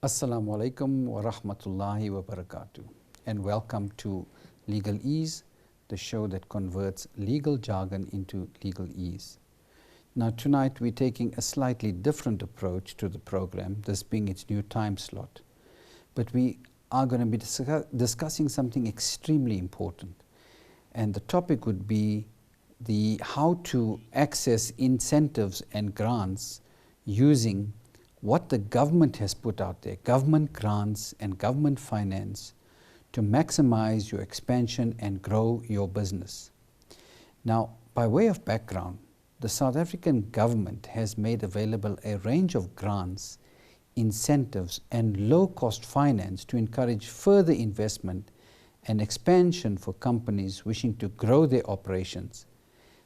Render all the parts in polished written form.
Assalamu alaikum wa rahmatullahi wa barakatuh, and welcome to Legal Ease, the show that converts legal jargon into legal ease. Now tonight we're taking a slightly different approach to the program, this being its new time slot. But we are going to be discussing something extremely important, and the topic would be how to access incentives and grants using what the government has put out there, government grants and government finance, to maximize your expansion and grow your business. Now, by way of background, the South African government has made available a range of grants, incentives, and low-cost finance to encourage further investment and expansion for companies wishing to grow their operations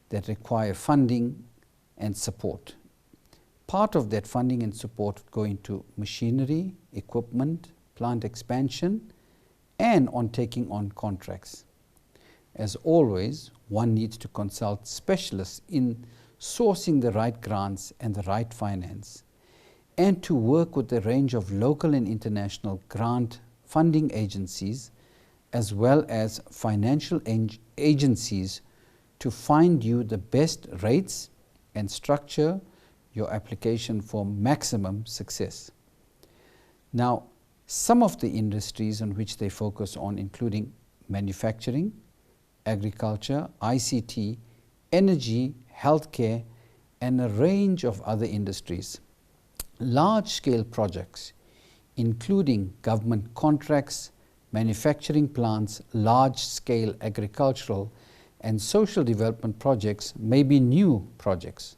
that require funding and support. Part of that funding and support would go into machinery, equipment, plant expansion, and on taking on contracts. As always, one needs to consult specialists in sourcing the right grants and the right finance, and to work with a range of local and international grant funding agencies, as well as financial agencies, to find you the best rates and structure your application for maximum success. Now, some of the industries on which they focus on including manufacturing, agriculture, ICT, energy, healthcare, and a range of other industries. Large-scale projects, including government contracts, manufacturing plants, large-scale agricultural and social development projects may be new projects.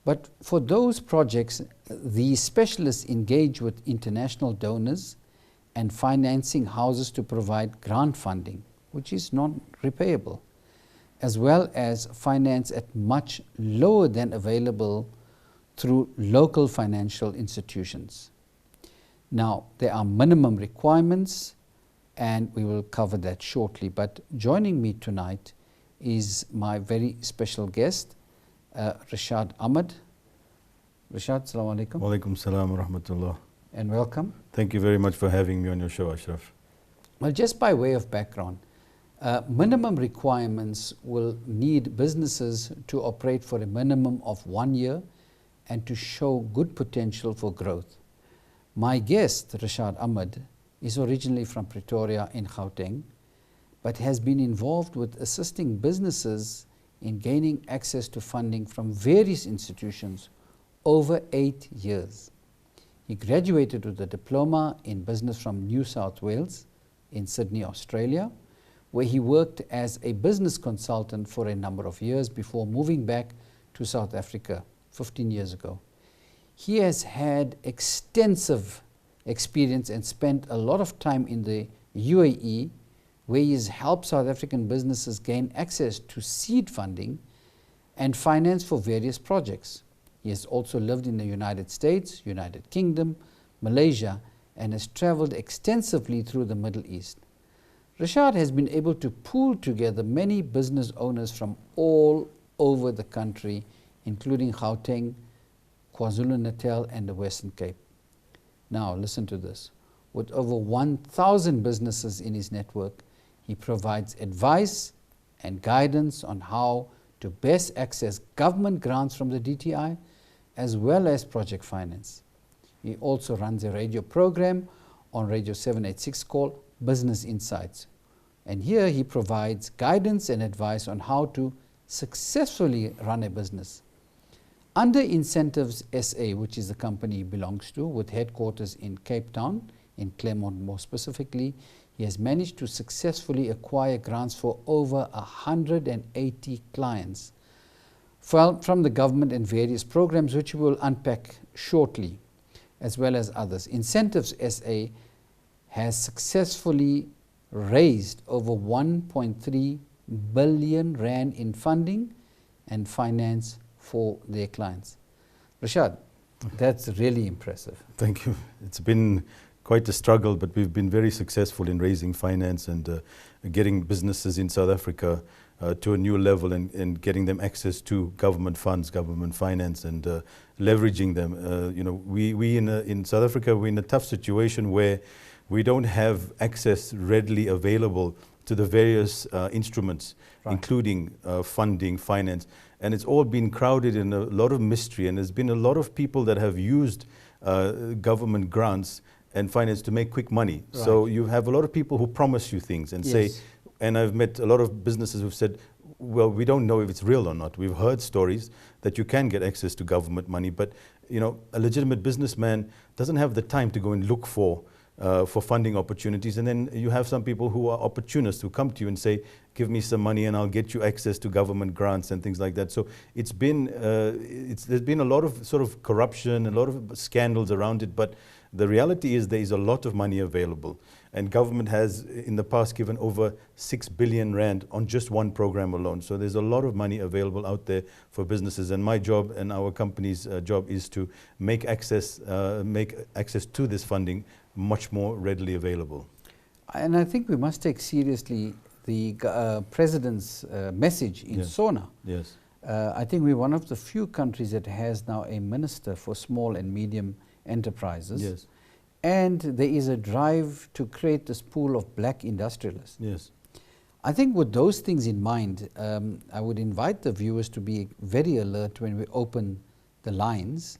But for those projects, the specialists engage with international donors and financing houses to provide grant funding, which is non-repayable, as well as finance at much lower than available through local financial institutions. Now, there are minimum requirements, and we will cover that shortly. But joining me tonight is my very special guest, Rashad Ahmed. Rashad, assalamu alaikum. Wa alaikum salam wa rahmatullah. And welcome. Thank you very much for having me on your show, Ashraf. Well, just by way of background, minimum requirements will need businesses to operate for a minimum of 1 year and to show good potential for growth. My guest, Rashad Ahmed, is originally from Pretoria in Gauteng, but has been involved with assisting businesses in gaining access to funding from various institutions over 8 years. He graduated with a diploma in business from New South Wales in Sydney, Australia, where he worked as a business consultant for a number of years before moving back to South Africa 15 years ago. He has had extensive experience and spent a lot of time in the UAE, where he has helped South African businesses gain access to seed funding and finance for various projects. He has also lived in the United States, United Kingdom, Malaysia, and has traveled extensively through the Middle East. Rashad has been able to pool together many business owners from all over the country, including Gauteng, KwaZulu-Natal, and the Western Cape. Now, listen to this. With over 1,000 businesses in his network, he provides advice and guidance on how to best access government grants from the DTI, as well as project finance. He also runs a radio program on Radio 786 called Business Insights. And here he provides guidance and advice on how to successfully run a business. Under Incentives SA, which is the company he belongs to, with headquarters in Cape Town, in Claremont more specifically, he has managed to successfully acquire grants for over 180 clients from the government and various programs, which we will unpack shortly, as well as others. Incentives SA has successfully raised over 1.3 billion rand in funding and finance for their clients. Rashad, that's really impressive. Thank you. It's been quite a struggle, but we've been very successful in raising finance and getting businesses in South Africa to a new level and getting them access to government funds, government finance, and leveraging them. We in South Africa, we're in a tough situation where we don't have access readily available to the various instruments, including funding, finance, and it's all been crowded in a lot of mystery, and there's been a lot of people that have used government grants and finance to make quick money. So you have a lot of people who promise you things and say, and I've met a lot of businesses who've said, well, we don't know if it's real or not. We've heard stories that you can get access to government money, but a legitimate businessman doesn't have the time to go and look for funding opportunities. And then you have some people who are opportunists who come to you and say, give me some money and I'll get you access to government grants and things like that. So there's been a lot of sort of corruption, a lot of scandals around it, but the reality is there is a lot of money available. And government has in the past given over 6 billion rand on just one program alone. So there's a lot of money available out there for businesses. And my job and our company's job is to make access to this funding much more readily available. And I think we must take seriously the President's message in SONA. Yes. I think we're one of the few countries that has now a minister for small and medium enterprises. Yes. And there is a drive to create this pool of black industrialists. Yes. I think with those things in mind, I would invite the viewers to be very alert when we open the lines,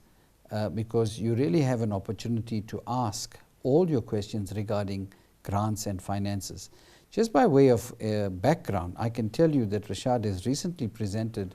because you really have an opportunity to ask all your questions regarding grants and finances. Just by way of background, I can tell you that Rashad has recently presented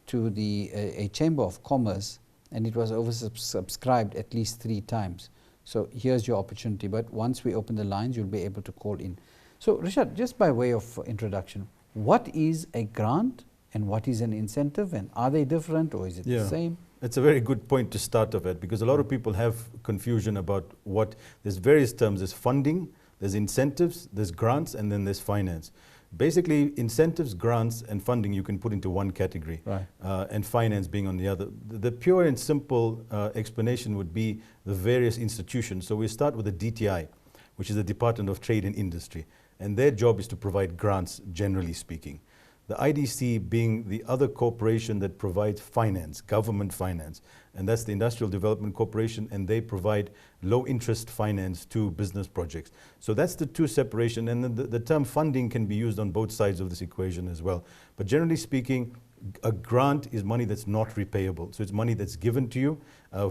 to a Chamber of Commerce, and it was oversubscribed at least 3 times. So here's your opportunity, but once we open the lines, you'll be able to call in. So Rashad, just by way of introduction, what is a grant and what is an incentive, and are they different or is it the same? It's a very good point to start off at, because a lot of people have confusion about there's various terms. There's funding, there's incentives, there's grants, and then there's finance. Basically, incentives, grants, and funding you can put into one category, and finance being on the other. The pure and simple explanation would be the various institutions. So we start with the DTI, which is the Department of Trade and Industry, and their job is to provide grants, generally speaking. The IDC being the other corporation that provides finance, government finance, and that's the Industrial Development Corporation, and they provide low interest finance to business projects. So that's the two separation, and then the term funding can be used on both sides of this equation as well. But generally speaking, a grant is money that's not repayable. So it's money that's given to you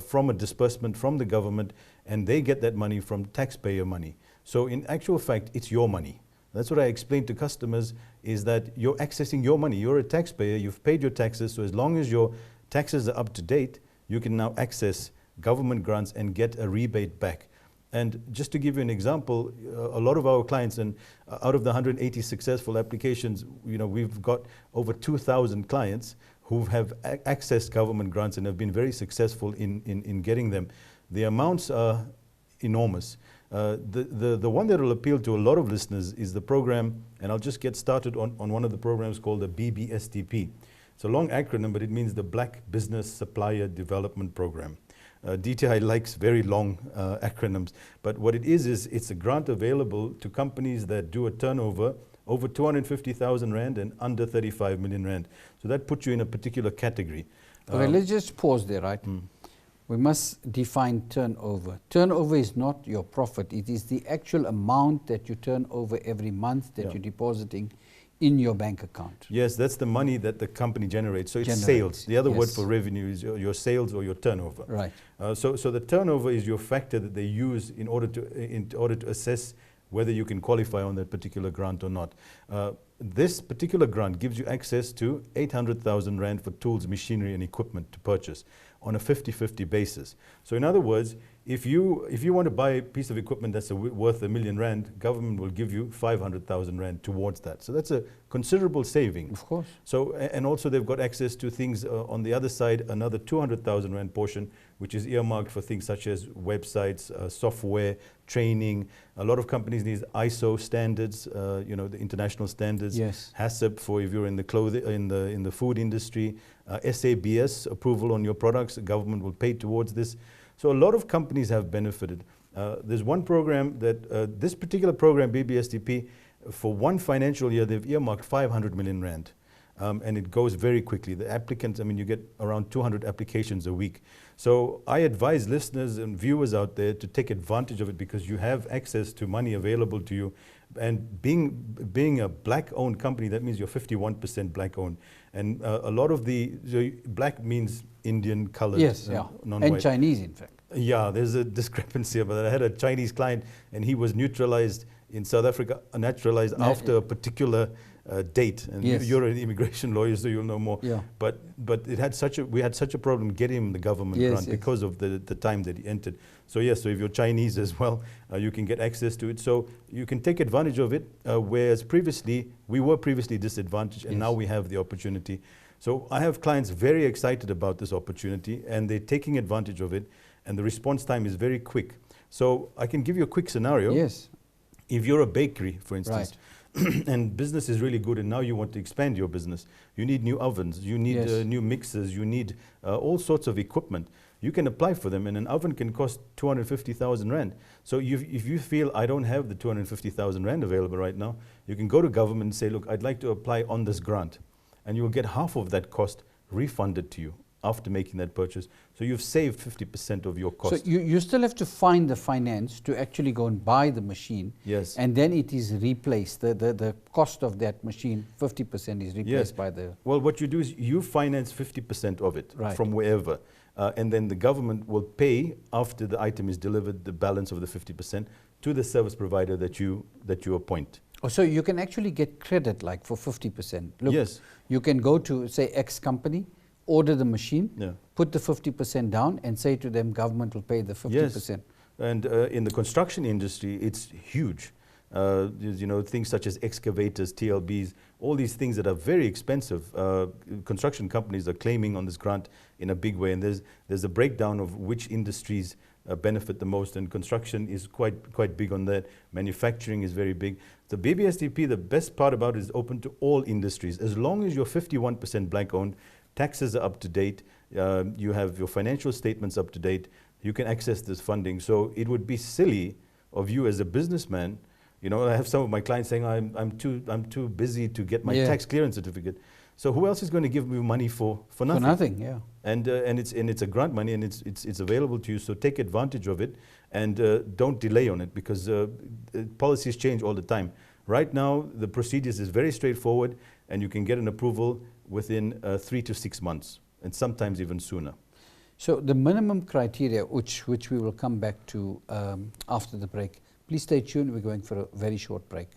from a disbursement from the government, and they get that money from taxpayer money. So in actual fact, it's your money. That's what I explain to customers, is that you're accessing your money. You're a taxpayer, you've paid your taxes, so as long as your taxes are up to date, you can now access government grants and get a rebate back. And just to give you an example, a lot of our clients, and out of the 180 successful applications, we've got over 2,000 clients who have accessed government grants and have been very successful in getting them. The amounts are enormous. The one that will appeal to a lot of listeners is the program, and I'll just get started on one of the programs called the BBSDP. It's a long acronym, but it means the Black Business Supplier Development Program. DTI likes very long acronyms, but what it is it's a grant available to companies that do a turnover over 250,000 Rand and under 35 million Rand. So that puts you in a particular category. Okay, let's just pause there, right? We must define turnover. Turnover is not your profit. It is the actual amount that you turn over every month that you're depositing in your bank account. Yes, that's the money that the company generates. So it's sales. The other word for revenue is your sales or your turnover. Right. So the turnover is your factor that they use in order to assess whether you can qualify on that particular grant or not. This particular grant gives you access to 800,000 Rand for tools, machinery, and equipment to purchase on a 50-50 basis. So in other words, if you want to buy a piece of equipment that's worth 1 million Rand, government will give you 500,000 Rand towards that. So that's a considerable saving. Of course. So, and also they've got access to things on the other side, another 200,000 Rand portion, which is earmarked for things such as websites, software, training. A lot of companies need ISO standards, the international standards. Yes. HACCP for if you're in the clothing, in the food industry. SABS approval on your products. The government will pay towards this. So a lot of companies have benefited. There's one program that, this particular program, BBSDP, For one financial year, they've earmarked 500 million rand. And it goes very quickly. The applicants, I mean, you get around 200 applications a week. So I advise listeners and viewers out there to take advantage of it, because you have access to money available to you. And being a black-owned company, that means you're 51% black-owned. And a lot of so black means Indian, colored, Yes, yeah. non-white. And Chinese, in fact. Yeah, there's a discrepancy about that. I had a Chinese client, and he was neutralized in South Africa, naturalized after a particular date. And Yes. you're an immigration lawyer, so you'll know more. Yeah. But we had such a problem getting him the government grant because of the time that he entered. So yes, so if you're Chinese as well, you can get access to it. So you can take advantage of it, whereas we were previously disadvantaged, and now we have the opportunity. So I have clients very excited about this opportunity, and they're taking advantage of it, and the response time is very quick. So I can give you a quick scenario. Yes. If you're a bakery, for instance, and business is really good, and now you want to expand your business, you need new ovens, you need new mixers, you need all sorts of equipment. You can apply for them, and an oven can cost 250,000 rand. So if you feel I don't have the 250,000 rand available right now, you can go to government and say, look, I'd like to apply on this grant, and you will get half of that cost refunded to you after making that purchase. So you've saved 50% of your cost. So you still have to find the finance to actually go and buy the machine. Yes. And then it is replaced. The cost of that machine, 50% is replaced by the... Well, what you do is you finance 50% of it from wherever. And then the government will pay, after the item is delivered, the balance of the 50% to the service provider that you appoint. Oh, so you can actually get credit like for 50%. Look, yes. You can go to, say, X company, order the machine, put the 50% down, and say to them, government will pay the 50%. Yes. And in the construction industry, it's huge. You know, things such as excavators, TLBs, all these things that are very expensive. Construction companies are claiming on this grant in a big way, and there's a breakdown of which industries benefit the most, and construction is quite big on that. Manufacturing is very big. The BBSDP, the best part about it, is open to all industries. As long as you're 51% black owned, taxes are up to date, you have your financial statements up to date, you can access this funding. So it would be silly of you as a businessman. You know, I have some of my clients saying, I'm too busy to get my tax clearance certificate. So who else is going to give me money for nothing? For nothing, yeah. And it's a grant money, and it's available to you. So take advantage of it, and don't delay on it, because policies change all the time. Right now, the procedures is very straightforward, and you can get an approval within 3 to 6 months, and sometimes even sooner. So the minimum criteria, which we will come back to after the break. Please stay tuned. We're going for a very short break.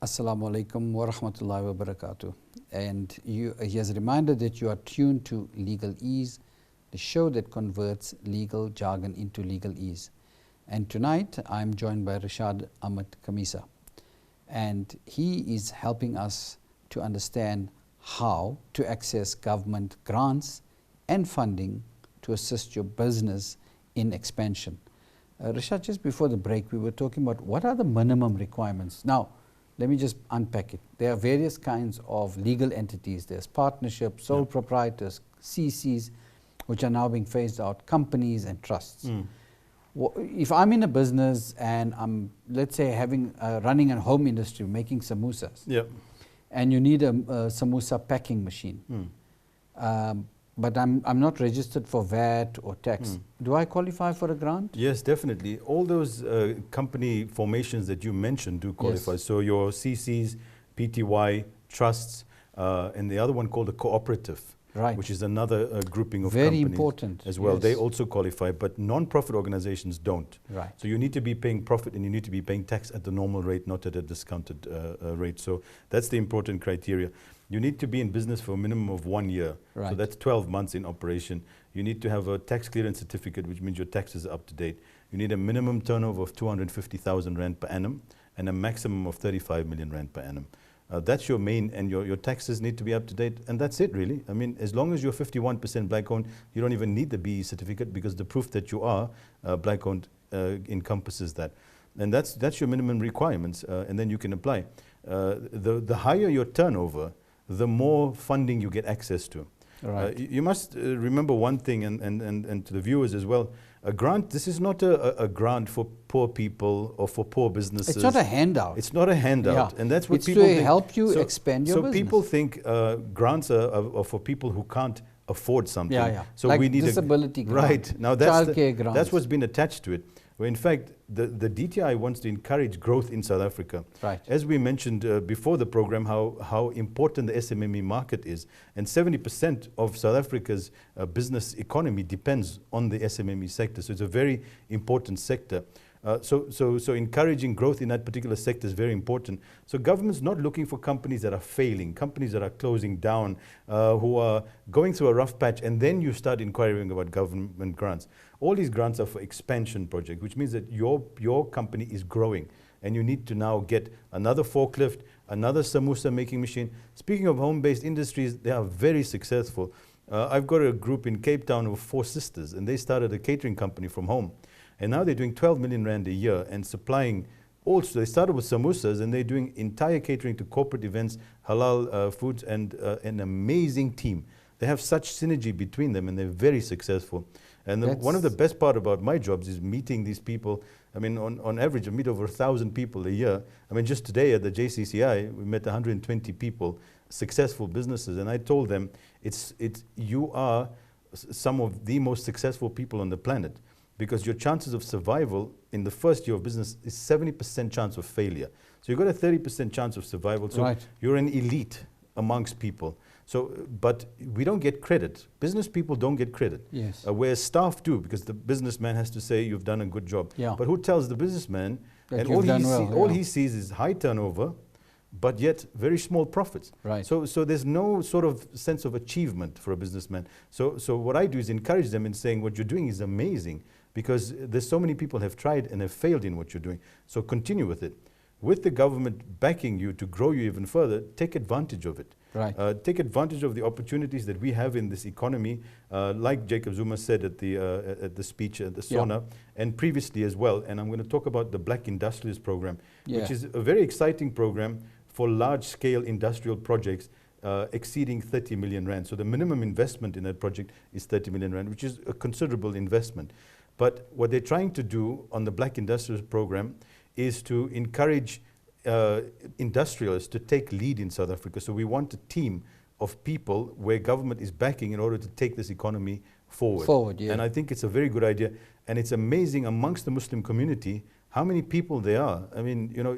Assalamu alaikum wa rahmatullahi wa barakatuh. And here's a reminder that you are tuned to Legal Ease, the show that converts legal jargon into legal ease. And tonight I'm joined by Rashad Ahmed Khamisa, and he is helping us to understand how to access government grants and funding to assist your business in expansion. Rashad, just before the break we were talking about what are the minimum requirements. Now let me just unpack it. There are various kinds of legal entities. There's partnerships, sole proprietors, CCs, which are now being phased out, companies and trusts. If I'm in a business and I'm, let's say, running a home industry, making samosas, and you need a samosa packing machine, but I'm not registered for VAT or tax, do I qualify for a grant? Yes, definitely. All those company formations that you mentioned do qualify. Yes. So your CCs, PTY, trusts, and the other one called a cooperative. Right. Which is another grouping of very companies important as well. Yes. They also qualify, but non-profit organizations don't. Right. So you need to be paying profit, and you need to be paying tax at the normal rate, not at a discounted rate. So that's the important criteria. You need to be in business for a minimum of 1 year. Right. So that's 12 months in operation. You need to have a tax clearance certificate, which means your taxes are up to date. You need a minimum turnover of 250,000 rand per annum and a maximum of 35 million rand per annum. That's your main, and your taxes need to be up to date, and that's it really. I mean, as long as you're 51% black owned, you don't even need the BE certificate, because the proof that you are black owned encompasses that. and that's your minimum requirements, and then you can apply. The higher your turnover, the more funding you get access to. Right. You must remember one thing, and to the viewers as well, a grant, this is not a grant for poor people or for poor businesses. It's not a handout. It's not a handout. Yeah. And that's what it's people to think. help you expand your so business. people think grants are for people who can't afford something. Yeah, yeah. So like we need disability grant, right. Now that's childcare grants. that's what's been attached to it. Well, in fact, the DTI wants to encourage growth in South Africa. Right. As we mentioned before the program, how important the SMME market is. And 70% of South Africa's business economy depends on the SMME sector. So it's a very important sector. So encouraging growth in that particular sector is very important. So government's not looking for companies that are failing, companies that are closing down, who are going through a rough patch, and then you start inquiring about government grants. All these grants are for expansion projects, which means that your company is growing, and you need to now get another forklift, another samosa making machine. Speaking of home-based industries, they are very successful. I've got a group in Cape Town of 4 sisters, and they started a catering company from home. And now they're doing 12 million rand a year and supplying also, they started with samosas, and they're doing entire catering to corporate events, halal foods, and an amazing team. They have such synergy between them, and they're very successful. And one of the best part about my jobs is meeting these people. I mean, on average, I meet over 1,000 people a year. I mean, just today at the JCCI, we met 120 people, successful businesses, and I told them, you are some of the most successful people on the planet, because your chances of survival in the first year of business is 70% chance of failure. So you've got a 30% chance of survival. So right. You're an elite amongst people. So, but we don't get credit. Business people don't get credit. Yes. Whereas staff do, because the businessman has to say you've done a good job. Yeah. But who tells the businessman? That And all he sees is high turnover, but yet very small profits. Right. So there's no sort of sense of achievement for a businessman. So what I do is encourage them in saying what you're doing is amazing, because there's so many people have tried and have failed in what you're doing. So continue with it. With the government backing you to grow you even further, take advantage of it. Right. Take advantage of the opportunities that we have in this economy, like Jacob Zuma said at the speech at the SONA, and previously as well. And I'm going to talk about the Black Industrialist Program, which is a very exciting program for large-scale industrial projects exceeding 30 million rand. So the minimum investment in that project is 30 million rand, which is a considerable investment. But what they're trying to do on the Black Industrialist Program is to encourage industrialists to take lead in South Africa. So we want a team of people where government is backing in order to take this economy forward. Yeah. And I think it's a very good idea. And it's amazing amongst the Muslim community how many people there are. I mean, you know,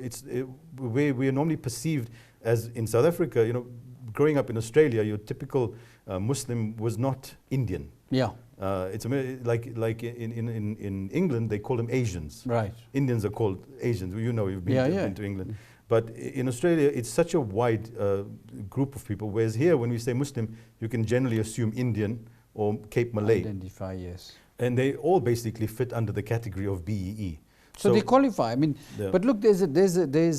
we are normally perceived as in South Africa, you know, growing up in Australia, your typical Muslim was not Indian. Yeah. It's like in England, they call them Asians. Right. Indians are called Asians. You know, you've been to England. But in Australia, it's such a wide group of people, whereas here, when we say Muslim, you can generally assume Indian or Cape Malay. Identify, yes. And they all basically fit under the category of BEE. So they qualify. I mean, but look, there's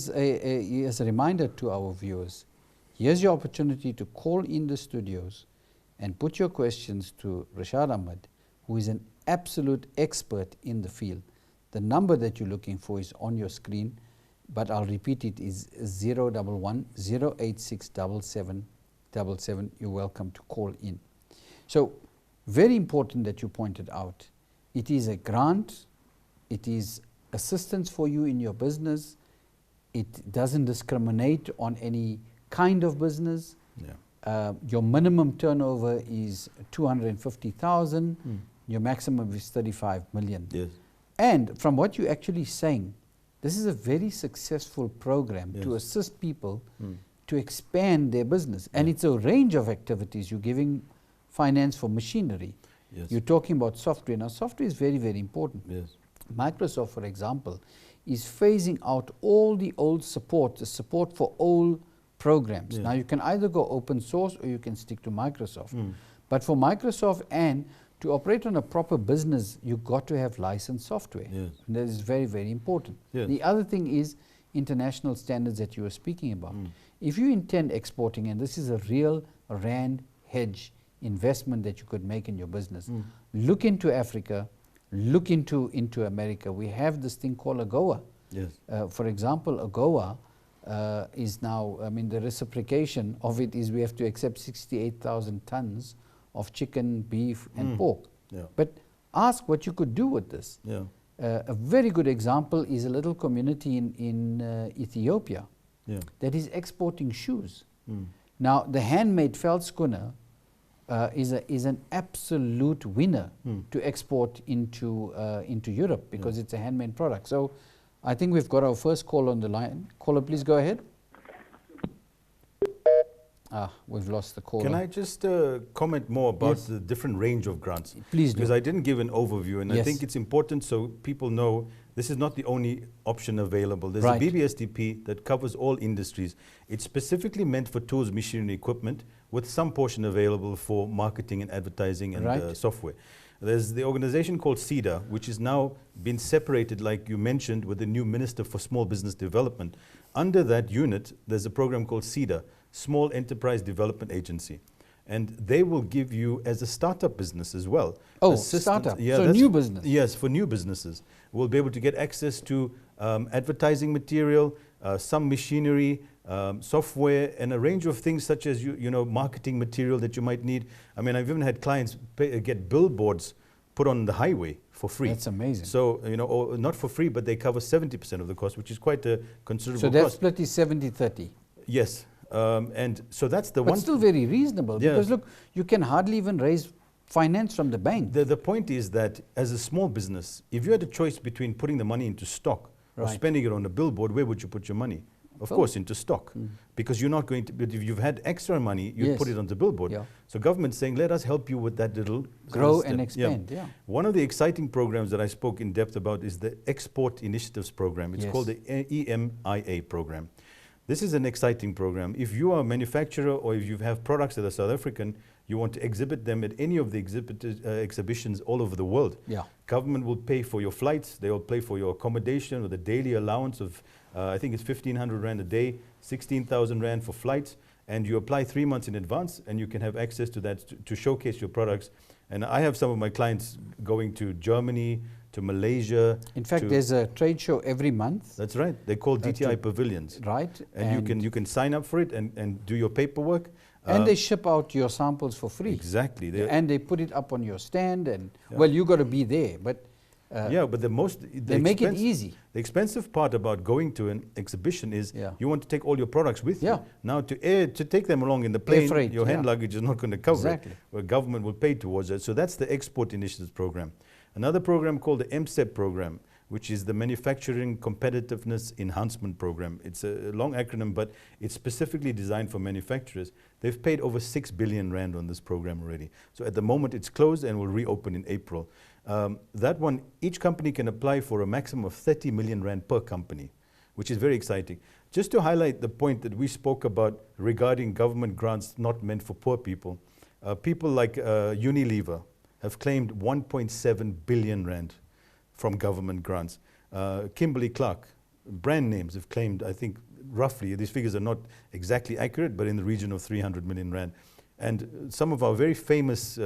a reminder to our viewers. Here's your opportunity to call in the studios and put your questions to Rashad Ahmed, who is an absolute expert in the field. The number that you're looking for is on your screen, but I'll repeat it, is 011 086 7777. You're welcome to call in. So, very important that you pointed out. It is a grant, it is assistance for you in your business, it doesn't discriminate on any kind of business. Yeah. Your minimum turnover is 250,000. Your maximum is 35 million. Yes. And from what you're actually saying, this is a very successful program to assist people to expand their business. And it's a range of activities. You're giving finance for machinery. Yes. You're talking about software. Now, software is very, very important. Yes. Microsoft, for example, is phasing out all the old support, the support for old programs. Yeah. Now, you can either go open source or you can stick to Microsoft. But for Microsoft and to operate on a proper business, you've got to have licensed software. Yes. And that is very, very important. Yes. The other thing is international standards that you were speaking about. If you intend exporting, and this is a real rand hedge investment that you could make in your business, look into Africa, look into America. We have this thing called AGOA, Yes. For example, AGOA is now, I mean, the reciprocation of it is we have to accept 68,000 tons of chicken, beef, and pork. Yeah. But ask what you could do with this. Yeah. A very good example is a little community in Ethiopia Yeah. that is exporting shoes. Mm. Now, the handmade veldskoene is an absolute winner to export into Europe because it's a handmade product. So I think we've got our first call on the line. Caller, please go ahead. We've lost the caller. Can I just comment more about Yes. the different range of grants? Please do. Because I didn't give an overview, and I Yes. think it's important so people know this is not the only option available. There's Right. a BBSDP that covers all industries. It's specifically meant for tools, machinery, and equipment, with some portion available for marketing and advertising and Right. software. There's the organization called CEDA, which is now been separated, like you mentioned, with the new Minister for Small Business Development. Under that unit, there's a program called CEDA, Small Enterprise Development Agency. And they will give you, as a startup business as well. Oh, assistance- startup. Yeah, So that's- new business. Yes, for new businesses. We'll be able to get access to advertising material, some machinery, software, and a range of things such as marketing material that you might need. I mean, I've even had clients get billboards put on the highway for free. That's amazing. So, or not for free, but they cover 70% of the cost, which is quite a considerable So that cost. split is 70-30. Yes. And so that's the But one. still very reasonable Yeah. because look, you can hardly even raise finance from the bank. The point is that as a small business, if you had a choice between putting the money into stock or Right. spending it on a billboard, where would you put your money? Of course, into stock. Because you're not going to, but if you've had extra money, you Yes. put it on the billboard. Yeah. So government's saying, let us help you with that little Grow step. and expand, yeah. One of the exciting programs that I spoke in depth about is the Export Initiatives Program. It's Yes. called the EMIA program. This is an exciting program. If you are a manufacturer or if you have products that are South African, you want to exhibit them at any of the exhibitions all over the world. Yeah. Government will pay for your flights, they will pay for your accommodation or the daily allowance of, I think it's 1,500 Rand a day, 16,000 Rand for flights, and you apply 3 months in advance and you can have access to that to showcase your products. And I have some of my clients going to Germany, to Malaysia. In fact, there's a trade show every month. That's right. They're called DTI pavilions. Right. And you can sign up for it and do your paperwork. And they ship out your samples for free. Exactly. And they put it up on your stand and, Yeah. well, you got to be there. But but they make it easy. The expensive part about going to an exhibition is Yeah. you want to take all your products with Yeah. you. Now to take them along in the plane, freight, your hand yeah. luggage is not going to cover Exactly. it. Where government will pay towards it. So that's the Export Initiatives Program. Another program called the MSEP program, which is the Manufacturing Competitiveness Enhancement Program. It's a long acronym, but it's specifically designed for manufacturers. They've paid over 6 billion Rand on this program already. So at the moment it's closed and will reopen in April. That one, each company can apply for a maximum of 30 million Rand per company, which is very exciting. Just to highlight the point that we spoke about regarding government grants not meant for poor people, people like Unilever have claimed 1.7 billion Rand from government grants. Kimberly-Clark, brand names have claimed, I think, roughly, these figures are not exactly accurate, but in the region of 300 million Rand. And some of our very famous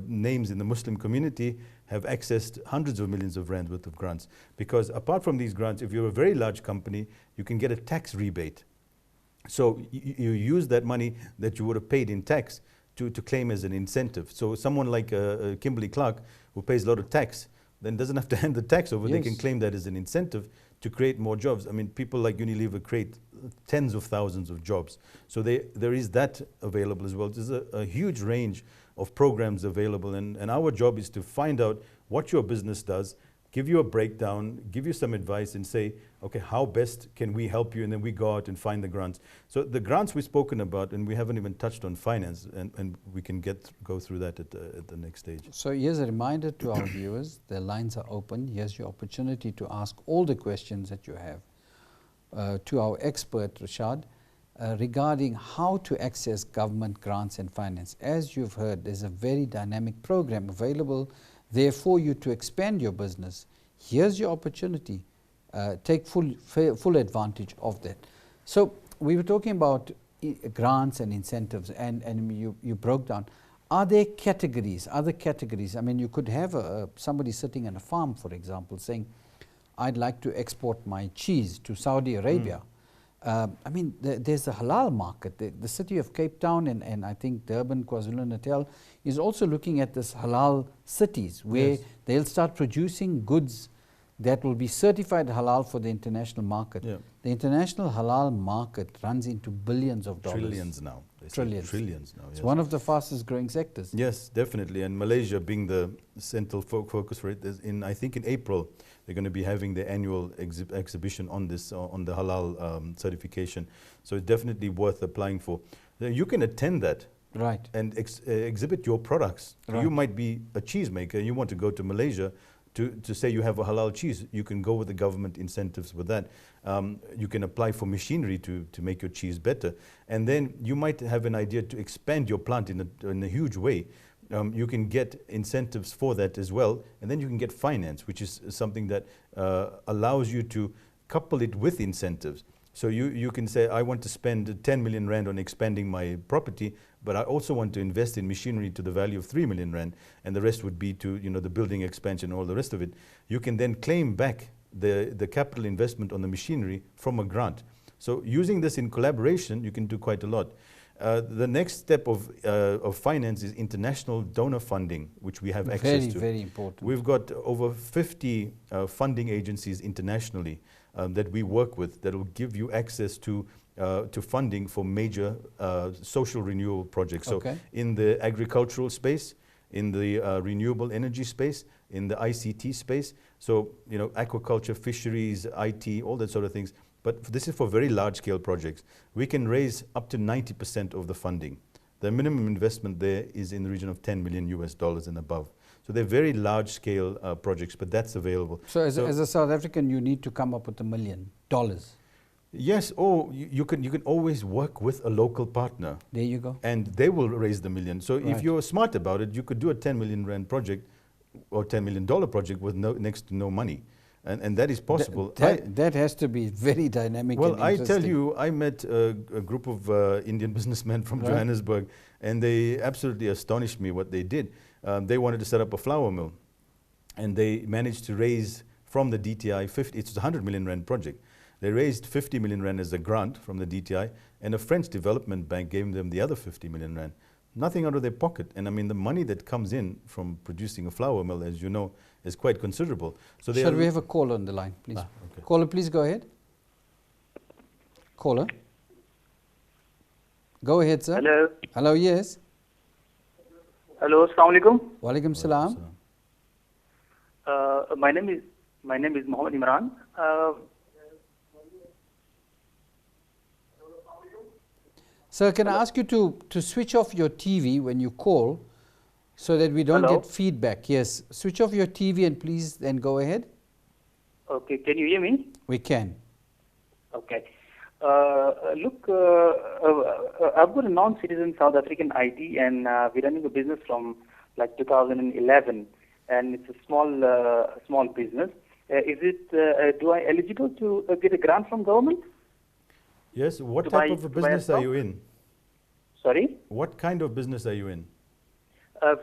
names in the Muslim community have accessed hundreds of millions of Rand worth of grants. Because apart from these grants, if you're a very large company, you can get a tax rebate. So you use that money that you would have paid in tax to claim as an incentive. So someone like Kimberly-Clark, who pays a lot of tax, then doesn't have to hand the tax over. Yes. They can claim that as an incentive to create more jobs. I mean, people like Unilever create tens of thousands of jobs. So there is that available as well. There's a huge range of programs available, and our job is to find out what your business does, give you a breakdown, give you some advice, and say, okay, how best can we help you? And then we go out and find the grants. So the grants we've spoken about, and we haven't even touched on finance, and we can go through that at the next stage. So here's a reminder to our viewers, the lines are open. Here's your opportunity to ask all the questions that you have to our expert, Rashad, regarding how to access government grants and finance. As you've heard, there's a very dynamic program available there for you to expand your business. Here's your opportunity. Take full advantage of that. So we were talking about grants and incentives, and you broke down. Are there categories, other categories? I mean, you could have somebody sitting on a farm, for example, saying, I'd like to export my cheese to Saudi Arabia. I mean, there's a halal market. The city of Cape Town and I think Durban, KwaZulu-Natal is also looking at this halal cities where they'll start producing goods that will be certified halal for the international market. Yeah. The international halal market runs into billions of dollars. Trillions now. They say Trillions now. It's Yes. one of the fastest growing sectors. Yes, definitely. And Malaysia being the central focus for it, I think in April, they're going to be having the annual exhibition on this, on the halal certification. So it's definitely worth applying for. You can attend that. Right. And exhibit your products. Right. You might be a cheesemaker and you want to go to Malaysia to say you have a halal cheese. You can go with the government incentives with that. You can apply for machinery to make your cheese better. And then you might have an idea to expand your plant in a huge way. You can get incentives for that as well. And then you can get finance, which is something that allows you to couple it with incentives. So you can say, I want to spend 10 million rand on expanding my property, but I also want to invest in machinery to the value of 3 million rand, and the rest would be to the building expansion and all the rest of it. You can then claim back the capital investment on the machinery from a grant. So using this in collaboration, you can do quite a lot. The next step of finance is international donor funding, which we have access to. Very important. We've got over 50 funding agencies internationally that we work with that will give you access to funding for major social renewal projects. So in the agricultural space, in the renewable energy space, in the ICT space, so aquaculture, fisheries, IT, all that sort of things. But this is for very large scale projects. We can raise up to 90% of the funding. The minimum investment there is in the region of $10 million and above. So they're very large scale projects, but that's available. So as a South African, you need to come up with $1 million. Yes, or you can always work with a local partner. There you go. And they will raise the million. So if you're smart about it, you could do a 10 million rand project or $10 million project with next to no money. And that is possible. That has to be very dynamic. Well, and I tell you, I met a group of Indian businessmen from Johannesburg, and they absolutely astonished me what they did. They wanted to set up a flour mill, and they managed to raise from the DTI, it's a 100 million rand project. They raised 50 million rand as a grant from the DTI, and a French development bank gave them the other 50 million rand. Nothing out of their pocket. And I mean, the money that comes in from producing a flour mill, as you know, is quite considerable. So shall we have a caller on the line, please? Okay. Caller, please go ahead. Caller. Go ahead, sir. Hello. Hello, yes. Hello, assalamu alaikum. Wa alaikum salam. My name is Mohammed Imran. Sir, can I ask you to switch off your TV when you call so that we don't get feedback? Yes, switch off your TV and please then go ahead. Okay, can you hear me? We can. Okay. Look, I've got a non-citizen South African ID, and we're running a business from like 2011, and it's a small business. Do I eligible to get a grant from government? Yes. What type of a business are you in? Sorry? What kind of business are you in?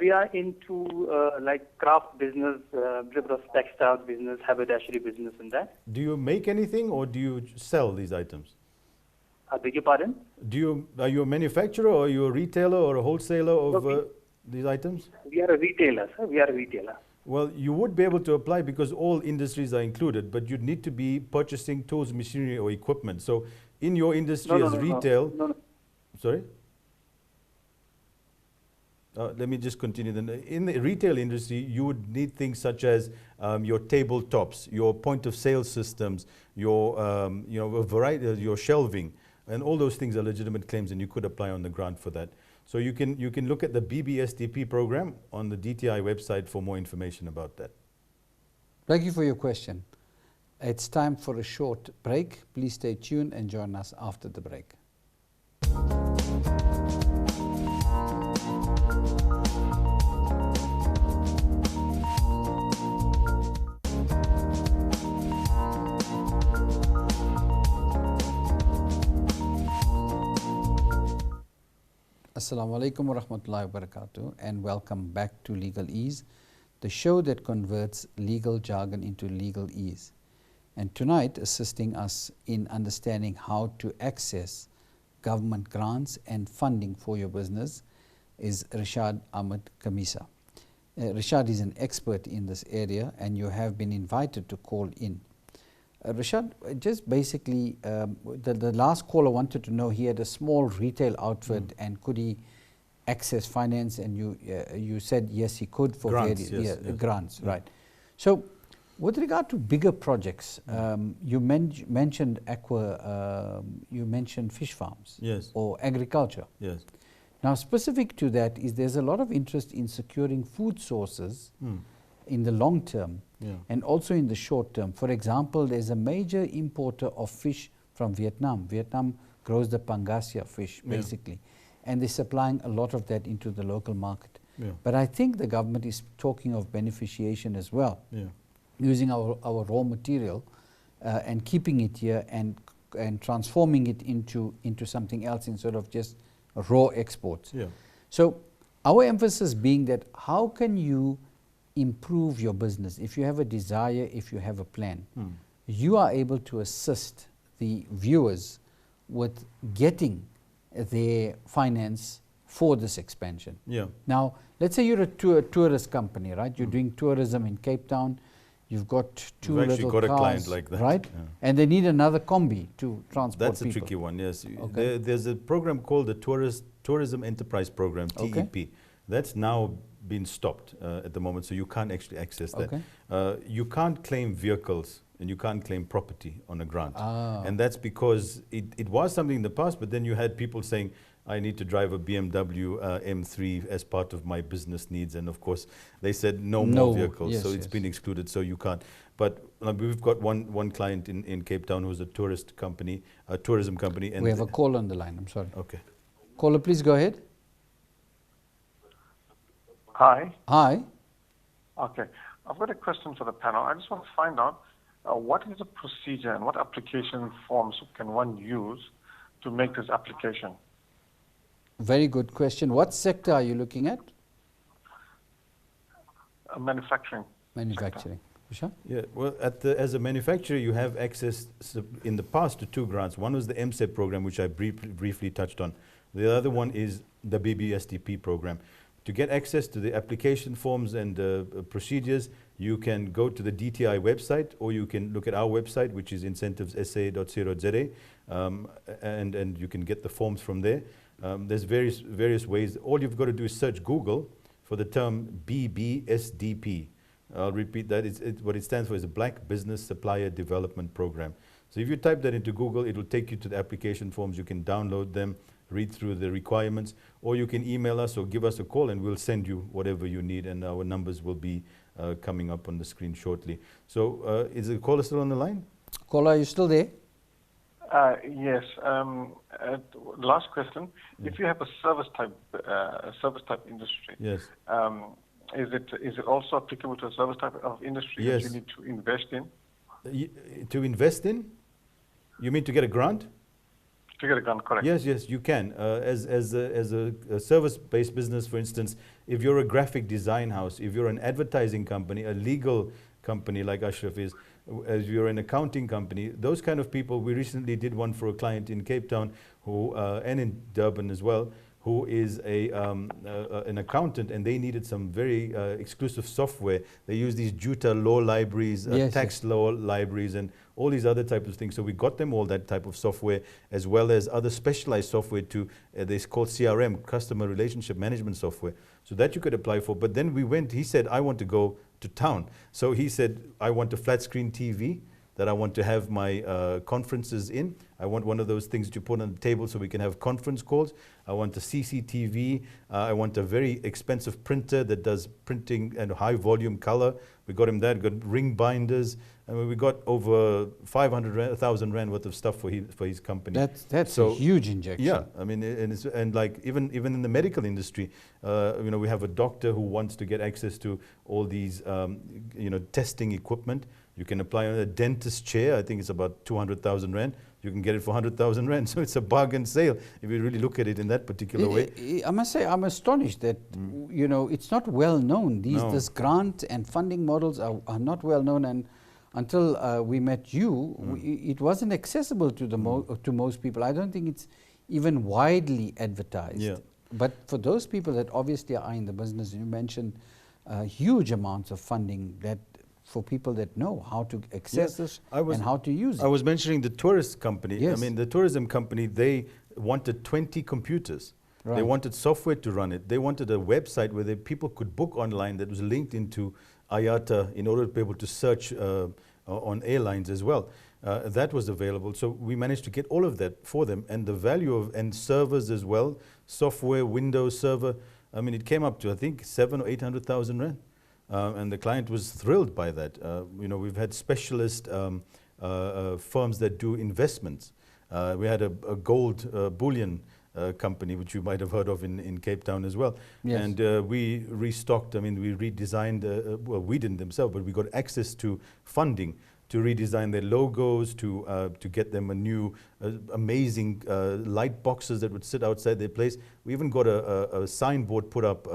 We are into like craft business, textile business, haberdashery business, and that. Do you make anything, or do you sell these items? I beg your pardon? Are you a manufacturer, or are you a retailer or a wholesaler of these items? We are a retailer, sir. We are a retailer. Well, you would be able to apply because all industries are included, but you'd need to be purchasing tools, machinery, or equipment. So in your industry as retail... No. Sorry? Let me just continue then. In the retail industry, you would need things such as your tabletops, your point of sale systems, your a variety, your shelving, and all those things are legitimate claims, and you could apply on the grant for that. So you can look at the BBSDP program on the DTI website for more information about that. Thank you for your question. It's time for a short break. Please stay tuned and join us after the break. Assalamu alaikum wa rahmatullahi wa barakatuh, and welcome back to Legal Ease, the show that converts legal jargon into legal ease. And tonight, assisting us in understanding how to access government grants and funding for your business is Rishad Ahmed Khamisa. Rishad is an expert in this area, and you have been invited to call in. Rishad, just basically, the last caller wanted to know, he had a small retail outfit and could he access finance, and you said yes, he could for grants, various yes. grants, right? So, with regard to bigger projects, you mentioned you mentioned fish farms, Yes. or agriculture. Yes. Now, specific to that is there's a lot of interest in securing food sources in the long term and also in the short term. For example, there's a major importer of fish from Vietnam. Vietnam grows the Pangasia fish, basically, and they're supplying a lot of that into the local market. But I think the government is talking of beneficiation as well, using our raw material and keeping it here and transforming it into something else instead of just raw exports. So our emphasis being that how can you improve your business? If you have a desire, if you have a plan, you are able to assist the viewers with getting their finance for this expansion. Now, let's say you're a tourist company, right? You're doing tourism in Cape Town. You've got two We've little actually got cars, a client like that, right? And they need another combi to transport That's people. a tricky one, yes. Okay. There's a program called the Tourism Enterprise Program, TEP. That's now been stopped at the moment, so you can't actually access that. You can't claim vehicles and you can't claim property on a grant. And that's because it was something in the past, but then you had people saying, I need to drive a BMW M3 as part of my business needs. And of course, they said no more vehicles. So it's been excluded, so you can't. But we've got one client in Cape Town who's a tourism company. And we have a call on the line, I'm sorry. Okay. Caller, please go ahead. Hi. Hi. Okay. I've got a question for the panel. I just want to find out what is the procedure and what application forms can one use to make this application? Very good question. What sector are you looking at? Manufacturing. Manufacturing. Usha? Yeah, well, as a manufacturer, you have access in the past to two grants. One was the MSEP program, which I briefly touched on. The other one is the BBSDP program. To get access to the application forms and procedures, you can go to the DTI website, or you can look at our website, which is incentivessa.co.za, and you can get the forms from there. There's various ways. All you've got to do is search Google for the term BBSDP. I'll repeat that. What it stands for is a Black Business Supplier Development Program. So if you type that into Google, it'll take you to the application forms. You can download them, read through the requirements, or you can email us or give us a call and we'll send you whatever you need, and our numbers will be coming up on the screen shortly. So is the caller still on the line? Caller, are you still there? Yes. Last question. If you have a service type industry, yes. Is it also applicable to a service type of industry that you need to invest in? To invest in? You mean to get a grant? To get a grant, correct. Yes, you can. As a service-based business, for instance, if you're a graphic design house, if you're an advertising company, a legal company like Ashraf is, as you're an accounting company, those kind of people, we recently did one for a client in Cape Town who, and in Durban as well, who is an accountant, and they needed some very exclusive software. They use these JUTA law libraries, tax law libraries, and all these other types of things. So we got them all that type of software, as well as other specialized software to, this called CRM, Customer Relationship Management Software. So that you could apply for. But then we went, he said, I want to go to town. So he said, I want a flat screen TV that I want to have my conferences in. I want one of those things to put on the table so we can have conference calls. I want a CCTV. I want a very expensive printer that does printing and high volume color. We got him that. We got ring binders. I mean, we got over 500,000 Rand worth of stuff for his company. That's so, a huge injection. Yeah, I mean, and like even in the medical industry, you know, we have a doctor who wants to get access to all these, you know, testing equipment. You can apply on a dentist chair. I think it's about 200,000 Rand. You can get it for 100,000 Rand. So it's a bargain sale if you really look at it in that particular way. I must say, I'm astonished that, you know, it's not well known. This grant and funding models are not well known. And until we met you, it wasn't accessible to the to most people. I don't think it's even widely advertised. Yeah. But for those people that obviously are in the business, you mentioned huge amounts of funding that for people that know how to access this and how to use it. I was mentioning the tourist company. Yes. I mean, the tourism company, they wanted 20 computers. They Right. wanted software to run it. They wanted a website where people could book online that was linked into IATA in order to be able to search on airlines as well. That was available. So we managed to get all of that for them, and the value of, and servers as well, software, Windows Server. I mean, it came up to, I think, 700,000 or 800,000 rand. And the client was thrilled by that. You know, we've had specialist firms that do investments. We had a gold bullion company, which you might have heard of in Cape Town as well. Yes. And we restocked, I mean, we redesigned, well, we didn't themselves, but we got access to funding to redesign their logos, to get them a new, amazing light boxes that would sit outside their place. We even got a signboard put up,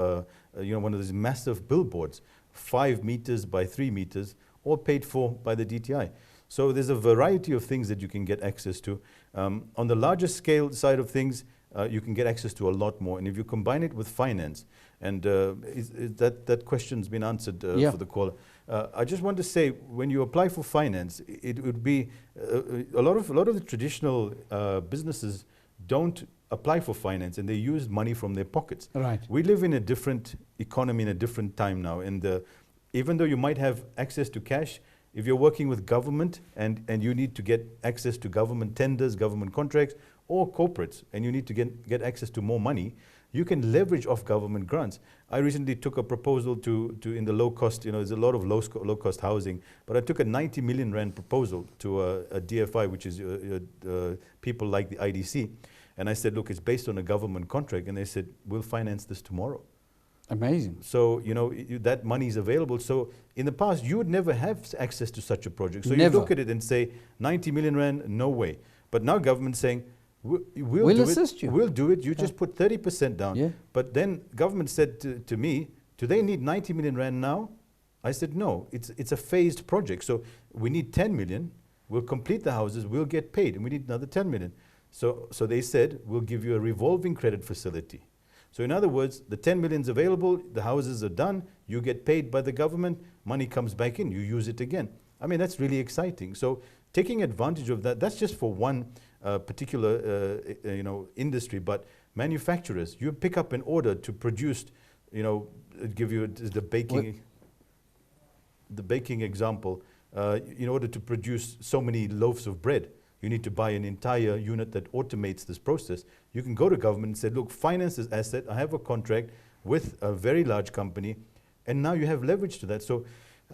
you know, one of those massive billboards, 5 meters by 3 meters, all paid for by the DTI. So there's a variety of things that you can get access to. On the larger scale side of things, you can get access to a lot more. And if you combine it with finance, and that question's been answered for the caller. I just want to say, when you apply for finance, it would be a lot of the traditional businesses don't apply for finance, and they use money from their pockets. Right. We live in a different economy, in a different time now, and even though you might have access to cash, if you're working with government and you need to get access to government tenders, government contracts, or corporates, and you need to get access to more money, you can leverage off government grants. I recently took a proposal to in the low cost, you know, there's a lot of low cost housing, but I took a 90 million rand proposal to a DFI, which is people like the IDC. And I said, look, it's based on a government contract. And they said, we'll finance this tomorrow. Amazing. So, you know, that money is available. So in the past, you would never have access to such a project. So Never. you look at it and say, 90 million rand, no way. But now government's saying, we'll do assist it. you. We'll do it. You just put 30% down. Yeah. But then government said to me, do they need 90 million rand now? I said, no, it's a phased project. So we need 10 million. We'll complete the houses. We'll get paid. And we need another 10 million. So they said, we'll give you a revolving credit facility. So in other words, the 10 million is available, the houses are done, you get paid by the government, money comes back in, you use it again. I mean, that's really exciting. So taking advantage of that, that's just for one particular you know, industry, but manufacturers, you pick up an order to produce, you know, give you the baking example, in order to produce so many loaves of bread, you need to buy an entire unit that automates this process. You can go to government and say, look, finance this asset. I have a contract with a very large company, and now you have leverage to that. So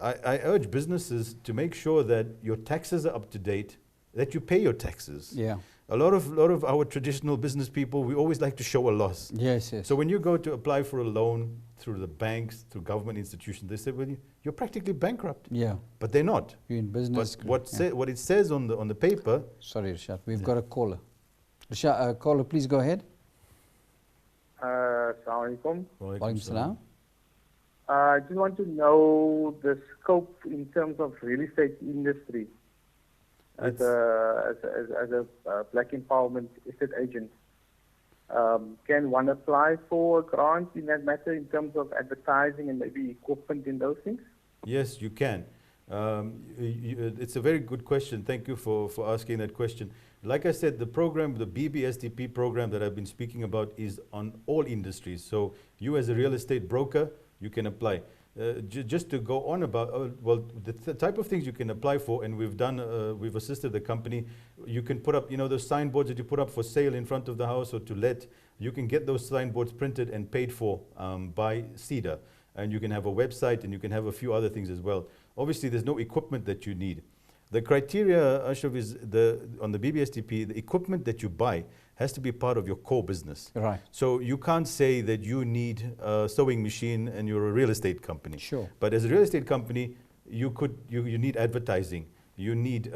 I urge businesses to make sure that your taxes are up to date, that you pay your taxes. Yeah. A lot of our traditional business people, we always like to show a loss. Yes, yes. So when you go to apply for a loan through the banks, through government institutions, they say, well, you're practically bankrupt. Yeah. But they're not. You're in business. But what it says on the paper. Sorry, Rashad. We've got a caller. Rashad, caller, please go ahead. Assalamu alaikum. Walaikum salam. I just want to know the scope in terms of real estate industry as a black empowerment estate agent. Can one apply for a grant in that matter in terms of advertising and maybe equipment in those things? Yes, you can. It's a very good question. Thank you for asking that question. Like I said, the program, the BBSDP program that I've been speaking about is on all industries. So you as a real estate broker, you can apply. Just to go on about, well, the type of things you can apply for, and we've done, we've assisted the company. You can put up, you know, those signboards that you put up for sale in front of the house or to let. You can get those signboards printed and paid for by CEDA. And you can have a website, and you can have a few other things as well. Obviously, there's no equipment that you need. The criteria, Ashraf, is on the BBSDP, the equipment that you buy has to be part of your core business. Right. So you can't say that you need a sewing machine and you're a real estate company. Sure. But as a real estate company, you need advertising. You need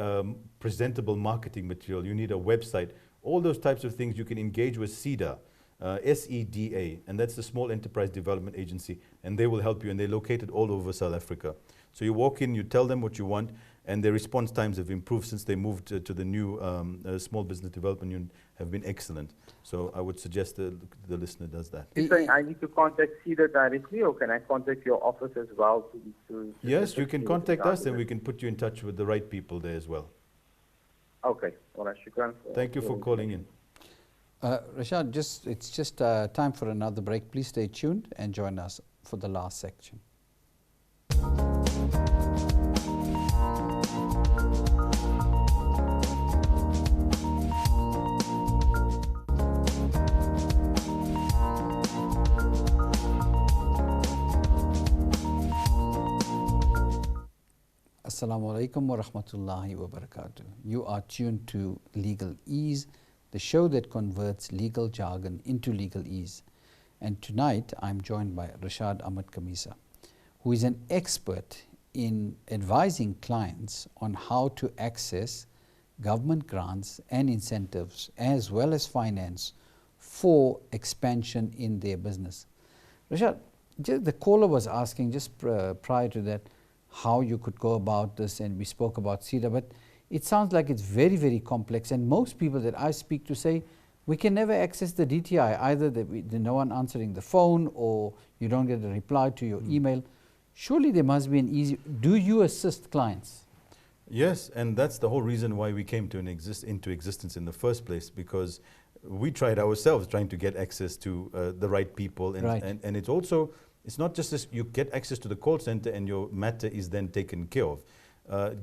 presentable marketing material. You need a website. All those types of things you can engage with CEDA, SEDA, and that's the Small Enterprise Development Agency, and they will help you, and they're located all over South Africa. So you walk in, you tell them what you want, and their response times have improved since they moved to the new Small Business Development Unit, have been excellent. So I would suggest the listener does that. You're saying I need to contact CEDA directly, or can I contact your office as well? Yes, you can contact us, and we can put you in touch with the right people there as well. Okay. All right. Shukran. Thank you for calling in. Rashad, it's just time for another break. Please stay tuned and join us for the last section. Assalamu alaikum wa rahmatullahi wa barakatuh. You are tuned to Legal Ease, the show that converts legal jargon into legal ease. And tonight I'm joined by Rashad Ahmed Khamisa, who is an expert in advising clients on how to access government grants and incentives as well as finance for expansion in their business. Rashad, the caller was asking just prior to that how you could go about this, and we spoke about CEDA, but it sounds like it's very, very complex, and most people that I speak to say we can never access the DTI, either there's no one answering the phone or you don't get a reply to your email. Surely there must be an easy, do you assist clients? Yes, and that's the whole reason why we came to into existence in the first place, because we tried ourselves trying to get access to the right people, and, Right. and it's also, it's not just this, you get access to the call center and your matter is then taken care of.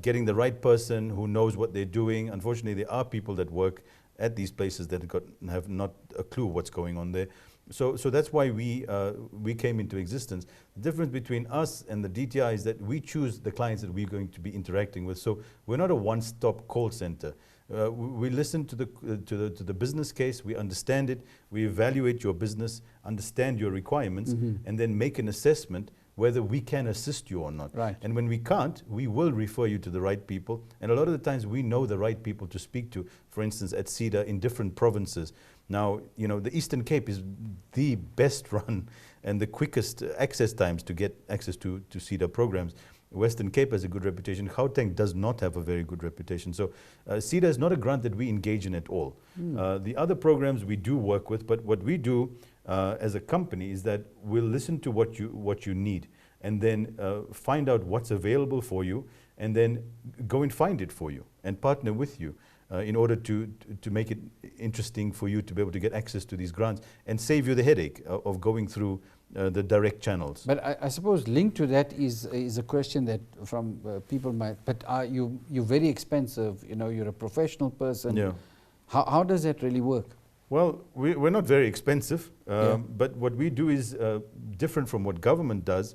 Getting the right person who knows what they're doing. Unfortunately, there are people that work at these places that have not a clue what's going on there. So that's why we came into existence. The difference between us and the DTI is that we choose the clients that we're going to be interacting with. So we're not a one-stop call center. We listen to the business case, we understand it, we evaluate your business, understand your requirements, and then make an assessment whether we can assist you or not. Right. And when we can't, we will refer you to the right people. And a lot of the times we know the right people to speak to, for instance, at CEDA in different provinces. Now, you know, the Eastern Cape is the best run and the quickest access times to get access to CEDA programs. Western Cape has a good reputation. Gauteng does not have a very good reputation. So CEDA is not a grant that we engage in at all. The other programs we do work with, but what we do as a company is that we'll listen to what you need, and then find out what's available for you, and then go and find it for you and partner with you in order to make it interesting for you to be able to get access to these grants and save you the headache of going through the direct channels. But I suppose linked to that is a question that from people might, but are you're very expensive, you know, you're a professional person. Yeah. How does that really work? Well, we're not very expensive, Yeah. but what we do is different from what government does.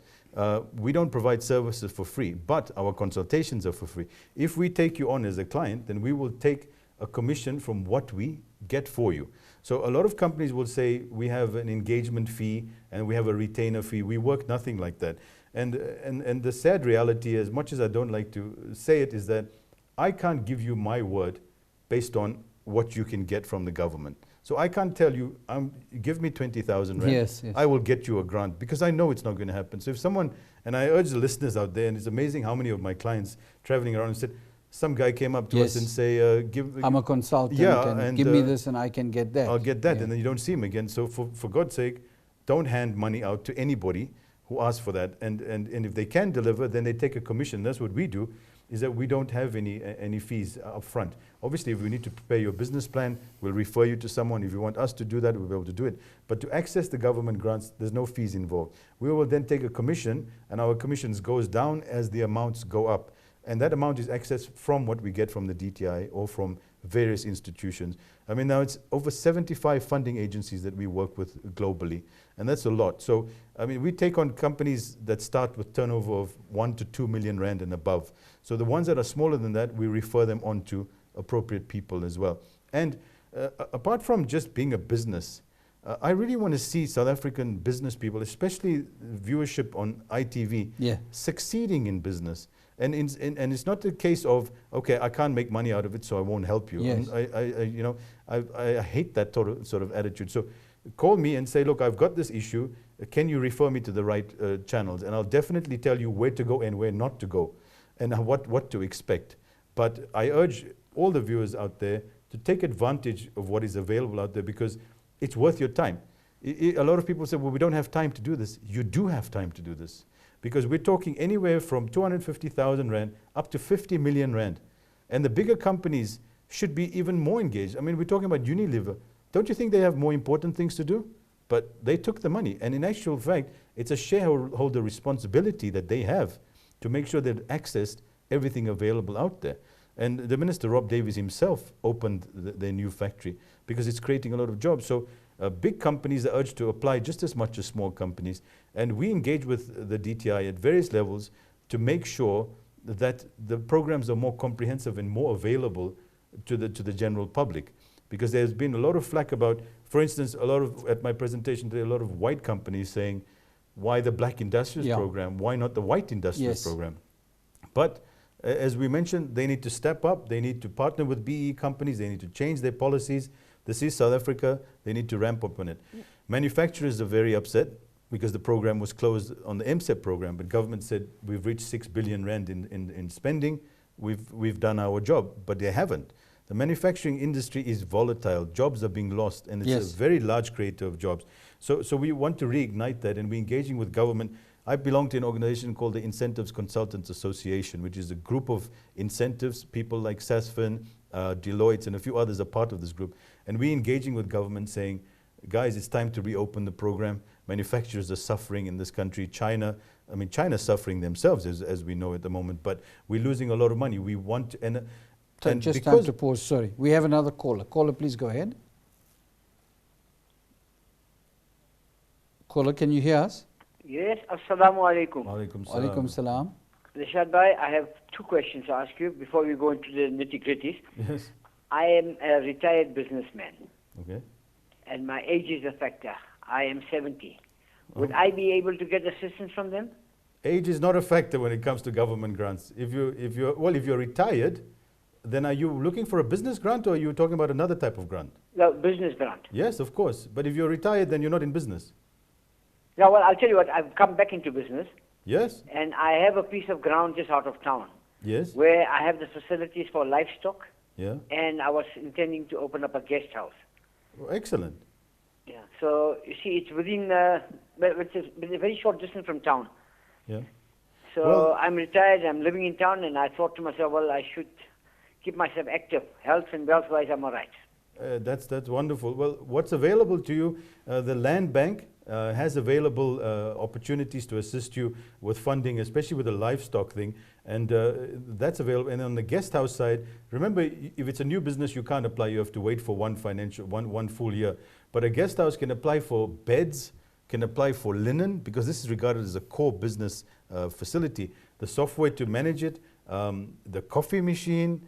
We don't provide services for free, but our consultations are for free. If we take you on as a client, then we will take a commission from what we get for you. So a lot of companies will say we have an engagement fee and we have a retainer fee. We work nothing like that. And the sad reality, as much as I don't like to say it, is that I can't give you my word based on what you can get from the government. So I can't tell you, give me 20,000 rand, Yes, yes. I will get you a grant, because I know it's not going to happen. So if someone, and I urge the listeners out there, and it's amazing how many of my clients traveling around and said, some guy came up to us Yes. and say, I'm a consultant, Yeah, and and, give me this and I can get that. I'll get that, Yeah. and then you don't see him again. So for God's sake, don't hand money out to anybody who asks for that. And if they can deliver, then they take a commission. That's what we do, is that we don't have any fees up front. Obviously, if we need to prepare your business plan, we'll refer you to someone. If you want us to do that, we'll be able to do it. But to access the government grants, there's no fees involved. We will then take a commission, and our commissions goes down as the amounts go up. And that amount is accessed from what we get from the DTI or from various institutions. I mean, now it's over 75 funding agencies that we work with globally, and that's a lot. So, I mean, we take on companies that start with turnover of 1 to 2 million rand and above. So the ones that are smaller than that, we refer them on to appropriate people as well. And apart from just being a business, I really want to see South African business people, especially viewership on ITV, Yeah. succeeding in business. And it's not the case of, okay, I can't make money out of it, so I won't help you. Yes. And I hate that sort of attitude. So call me and say, look, I've got this issue. Can you refer me to the right channels? And I'll definitely tell you where to go and where not to go. and what to expect. But I urge all the viewers out there to take advantage of what is available out there, because it's worth your time. A lot of people say, well, we don't have time to do this. You do have time to do this, because we're talking anywhere from 250,000 Rand up to 50 million Rand. And the bigger companies should be even more engaged. I mean, we're talking about Unilever. Don't you think they have more important things to do? But they took the money. And in actual fact, it's a shareholder responsibility that they have to make sure they've accessed everything available out there. And the Minister, Rob Davies himself, opened their new factory because it's creating a lot of jobs. So big companies are urged to apply just as much as small companies. And we engage with the DTI at various levels to make sure that the programs are more comprehensive and more available to the general public. Because there's been a lot of flack about, for instance, at my presentation today, a lot of white companies saying, why the black industrials program? Why not the white industrials program? But as we mentioned, they need to step up. They need to partner with BE companies. They need to change their policies. This is South Africa. They need to ramp up on it. Manufacturers are very upset because the program was closed on the MSEP program, but government said we've reached 6 billion Rand in spending. We've done our job, but they haven't. The manufacturing industry is volatile. Jobs are being lost, and it's a very large creator of jobs. So we want to reignite that, and we're engaging with government. I belong to an organization called the Incentives Consultants Association, which is a group of incentives. People like SASFIN, Deloitte, and a few others are part of this group. And we're engaging with government saying, guys, it's time to reopen the program. Manufacturers are suffering in this country. China's suffering themselves, as we know at the moment, but we're losing a lot of money. We want, just time to pause, sorry. We have another caller. Caller, please go ahead. Caller, can you hear us? Yes, Assalamu alaikum. Alaikum salam. Rashad Bhai, I have two questions to ask you before we go into the nitty-gritties. Yes. I am a retired businessman. Okay. And my age is a factor. I am 70. Would I be able to get assistance from them? Age is not a factor when it comes to government grants. If you're retired, then are you looking for a business grant, or are you talking about another type of grant? No, business grant. Yes, of course. But if you're retired, then you're not in business. Yeah, well, I'll tell you what, I've come back into business. Yes. And I have a piece of ground just out of town. Yes. Where I have the facilities for livestock. Yeah. And I was intending to open up a guest house. Oh, excellent. Yeah. So, you see, it's within it's a very short distance from town. Yeah. So, well, I'm retired, I'm living in town, and I thought to myself, well, I should keep myself active. Health and wealth-wise, I'm all right. That's wonderful. Well, what's available to you, the Land Bank has available opportunities to assist you with funding, especially with the livestock thing, and that's available. And on the guest house side, remember, if it's a new business, you can't apply. You have to wait for one full year. But a guest house can apply for beds, can apply for linen, because this is regarded as a core business facility. The software to manage it, the coffee machine,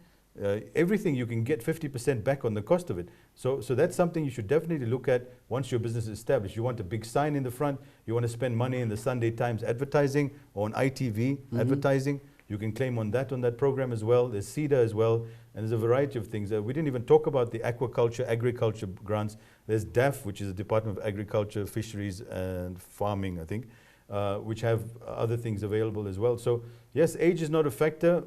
everything, you can get 50% back on the cost of it. So that's something you should definitely look at once your business is established. You want a big sign in the front, you want to spend money in the Sunday Times advertising or on ITV advertising, you can claim on that program as well. There's CEDA as well, and there's a variety of things. We didn't even talk about the agriculture grants. There's DAF, which is the Department of Agriculture, Fisheries and Farming, I think, which have other things available as well. So yes, age is not a factor.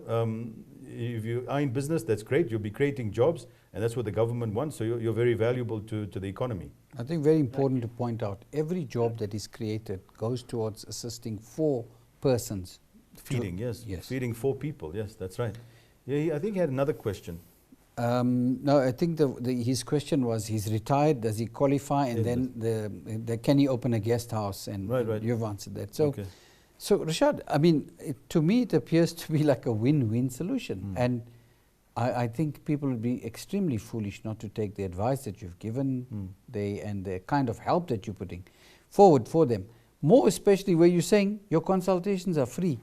If you are in business, that's great. You'll be creating jobs, and that's what the government wants. So you're very valuable to the economy. I think very important to point out, every job that is created goes towards assisting 4 persons. Feeding, yes. Feeding 4 people, yes, that's right. Yeah, I think he had another question. No, I think his question was, he's retired, does he qualify, and then can he open a guest house, and right. You've answered that. So, So Rashad, I mean, to me it appears to be like a win-win solution, and I think people would be extremely foolish not to take the advice that you've given, and the kind of help that you're putting forward for them. More especially where you're saying your consultations are free.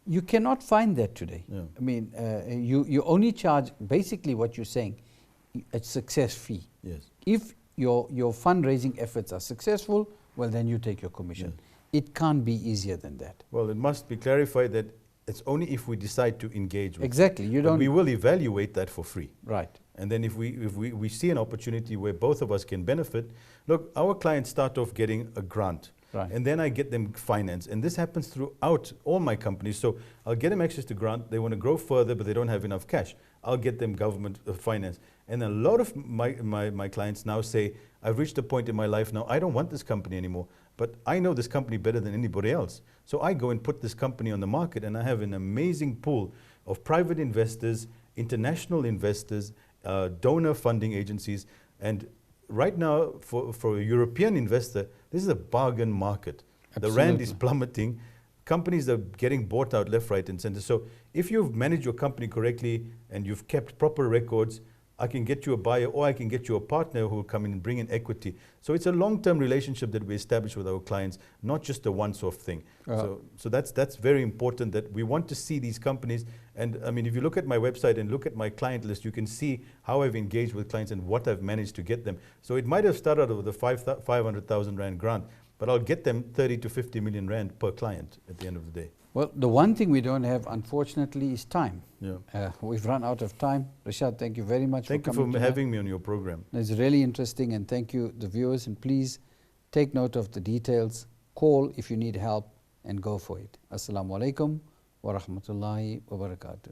You cannot find that today. Yeah. I mean, you only charge basically what you're saying, a success fee. Yes. If your fundraising efforts are successful, well then you take your commission. Yes. It can't be easier than that. Well, it must be clarified that it's only if we decide to engage with exactly. You don't. We will evaluate that for free. Right. And then if we see an opportunity where both of us can benefit, look, our clients start off getting a grant. Right. and then I get them finance. And this happens throughout all my companies. So I'll get them access to grant. They want to grow further, but they don't have enough cash. I'll get them government finance. And a lot of my clients now say, I've reached a point in my life now, I don't want this company anymore, but I know this company better than anybody else. So I go and put this company on the market, and I have an amazing pool of private investors, international investors, donor funding agencies. And right now, for a European investor, this is a bargain market. Absolutely. The rand is plummeting. Companies are getting bought out left, right, and center. So if you've managed your company correctly and you've kept proper records, I can get you a buyer, or I can get you a partner who will come in and bring in equity. So it's a long-term relationship that we establish with our clients, not just a once-off thing. So that's very important, that we want to see these companies. And I mean, if you look at my website and look at my client list, you can see how I've engaged with clients and what I've managed to get them. So it might have started with a 500,000 Rand grant, but I'll get them 30 to 50 million Rand per client at the end of the day. Well, the one thing we don't have, unfortunately, is time. Yeah. We've run out of time. Rashad, thank you very much Thank for you coming for tonight. having me on your program. It's really interesting, and thank you, the viewers. And please take note of the details. Call if you need help, and go for it. Assalamu alaikum wa rahmatullahi wa barakatuh.